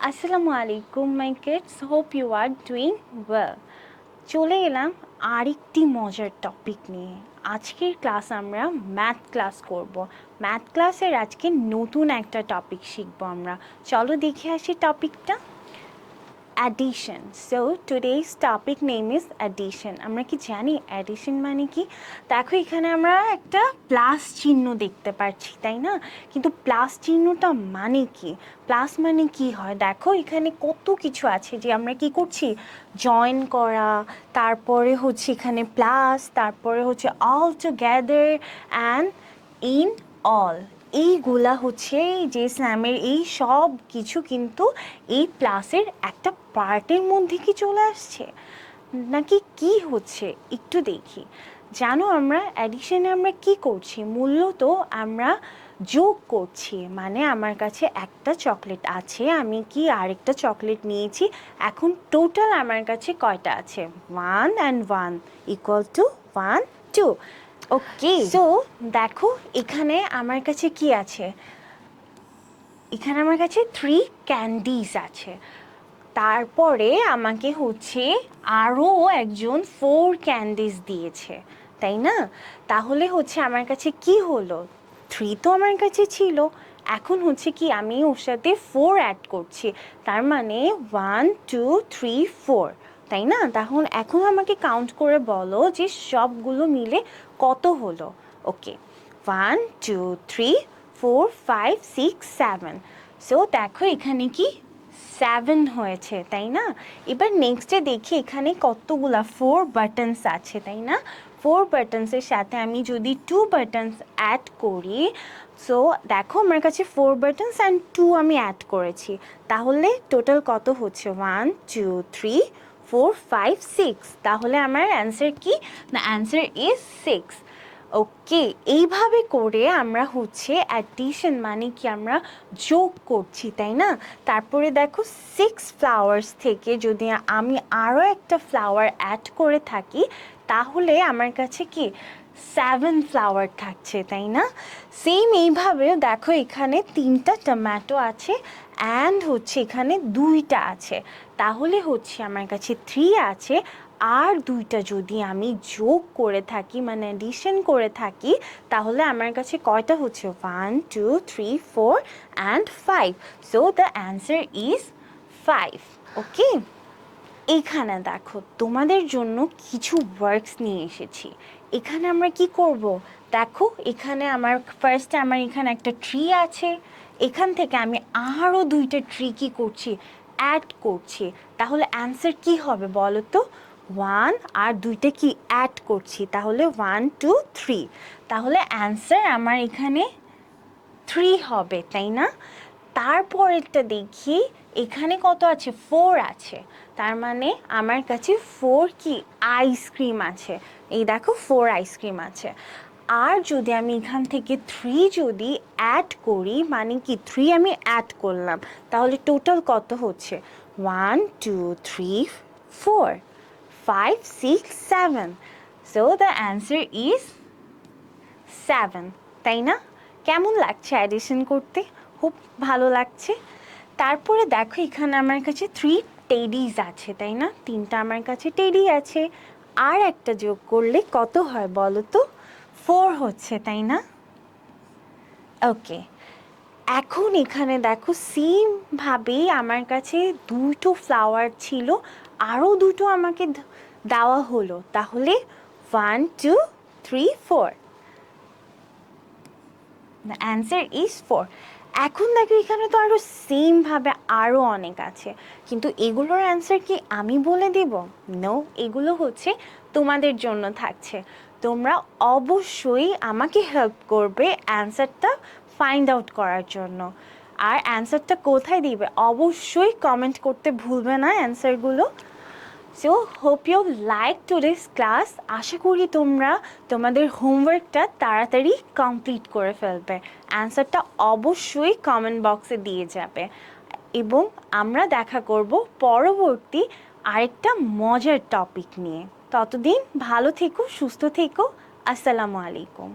আসসালামু আলাইকুম my kids, hope you are doing well. চলে এলাম আরেকটি মজার টপিক নিয়ে। আজকের ক্লাস আমরা ম্যাথ ক্লাস করব। ম্যাথ ক্লাসের আজকে নতুন একটা টপিক শিখব আমরা। চলো দেখে আসি টপিকটা। Addition. So today's topic name is addition. আমরা কি জানি অ্যাডিশন মানে কি? দেখো এখানে আমরা একটা প্লাস চিহ্ন দেখতে পাচ্ছি, তাই না? কিন্তু প্লাস চিহ্নটা মানে কি? প্লাস মানে কি হয়? দেখো এখানে কত কিছু আছে যে আমরা কি করছি, জয়েন করা, তারপরে হচ্ছে এখানে প্লাস, তারপরে হচ্ছে all together and in all. এইগুলা হচ্ছে যে স্ল্যামের এই সব কিছু কিন্তু এই প্লাসের একটা পার্টের মধ্যে কি চলে আসছে নাকি কি হচ্ছে একটু দেখি। জানো আমরা অ্যাডিশনে আমরা কি করছি? মূলত আমরা যোগ করছি। মানে আমার কাছে একটা চকলেট আছে, আমি কি আরেকটা চকলেট নিয়েছি, এখন টোটাল আমার কাছে কয়টা আছে? 1 and 1 equal to 1 2। Okay, so দেখো এখানে আমার কাছে কি আছে, এখানে আমার কাছে 3 ক্যান্ডিজ আছে। তারপরে আমাকে হচ্ছে আরও একজন 4 ক্যান্ডিজ দিয়েছে, তাই না? তাহলে হচ্ছে আমার কাছে কি হলো, 3 তো আমার কাছে ছিল, এখন হচ্ছে কি আমি ওর সাথে 4 অ্যাড করছি, তার মানে 1 2 3 4, তাই না? তখন এখন আমাকে কাউন্ট করে বলো যে সবগুলো মিলে কত হলো। ওকে, 1 2 3 4 5 6 7। সো দেখো এখানে কি 7 হয়েছে, তাই না? এবার নেক্সটে দেখি এখানে কতগুলা 4 বাটনস আছে, তাই না? 4 বাটনসের সাথে আমি যদি 2 বাটনস অ্যাড করি, সো দেখো আমার কাছে 4 বাটনস অ্যান্ড 2 আমি অ্যাড করেছি, তাহলে টোটাল কত হচ্ছে? 1 2 3 4 5 6। তাহলে আমার অ্যান্সার কি? The answer is 6। ওকে, এইভাবে করে আমরা হচ্ছে অ্যাডিশন মানে কি আমরা যোগ করছি, তাই না? তারপরে দেখো 6 ফ্লাওয়ার্স থেকে যদি আমি আরও একটা ফ্লাওয়ার অ্যাড করে থাকি, তাহলে আমার কাছে কি 7 ফ্লাওয়ার থাকছে, তাই না? সেম এইভাবে দেখো এখানে 3টা টমেটো আছে অ্যান্ড হচ্ছে এখানে 2টা আছে, তাহলে হচ্ছে আমার কাছে 3 আছে। আর 2টা যদি আমি যোগ করে থাকি মানে অ্যাডিশন করে থাকি, তাহলে আমার কাছে কয়টা হচ্ছে? 1 2 3 4 and 5। So the answer is 5। ওকে, এখানে দেখো তোমাদের জন্য কিছু ওয়ার্কস নিয়ে এসেছি। এখানে আমরা কি করব? দেখো এখানে আমার ফার্স্টে আমার এখানে একটা ট্রি আছে, এখান থেকে আমি আরও 2টা ট্রি কি করছি, অ্যাড করছি। তাহলে অ্যান্সার কি হবে বলো তো? 1 আর 2টা কি অ্যাড করছি, তাহলে 1 2 3। তাহলে অ্যান্সার আমার এখানে 3 হবে, তাই না? তারপরেরটা দেখি এখানে কত আছে? 4 আছে, তার মানে আমার কাছে 4 কি আইসক্রিম আছে। এই দেখো 4 আইসক্রিম আছে। আর যদি আমি এখান থেকে 3 যদি অ্যাড করি, মানে কি 3 আমি অ্যাড করলাম, তাহলে টোটাল কত হচ্ছে? 1 2 3 4 5 6 7। সো দ্য অ্যান্সার ইজ 7, তাই না? কেমন লাগছে অ্যাডিশন করতে? খুব ভালো লাগছে। তারপরে দেখো এখানে আমার কাছে 3 টেডিজ আছে, তাই না? 3টা আমার কাছে টেডি আছে, আর একটা যোগ করলে কত হয় বলো তো? 4 হচ্ছে, তাই না? ওকে, এখন এখানে দেখো সেমভাবেই আমার কাছে 2টো ফ্লাওয়ার ছিল, আরও 2টো আমাকে দেওয়া হলো, তাহলে 1 2 3 4। The answer is 4। এখন দেখো এখানে তো আরও সেমভাবে আরও অনেক আছে, কিন্তু এগুলোর অ্যান্সার কি আমি বলে দেব? নো, এগুলো হচ্ছে তোমাদের জন্য থাকছে। তোমরা অবশ্যই আমাকে হেল্প করবে অ্যান্সারটা ফাইন্ড আউট করার জন্য। আর অ্যান্সারটা কোথায় দিবে অবশ্যই কমেন্ট করতে ভুলবে না অ্যান্সারগুলো। So hope you like today's class. আশা করি তোমরা তোমাদের হোমওয়ার্কটা তাড়াতাড়ি কমপ্লিট করে ফেলবে। অ্যান্সারটা অবশ্যই কমেন্ট বক্সে দিয়ে যাবে, এবং আমরা দেখা করব পরবর্তী আরেকটা মজার টপিক নিয়ে। ততদিন ভালো থেকো, সুস্থ থেকো। আসসালামু আলাইকুম।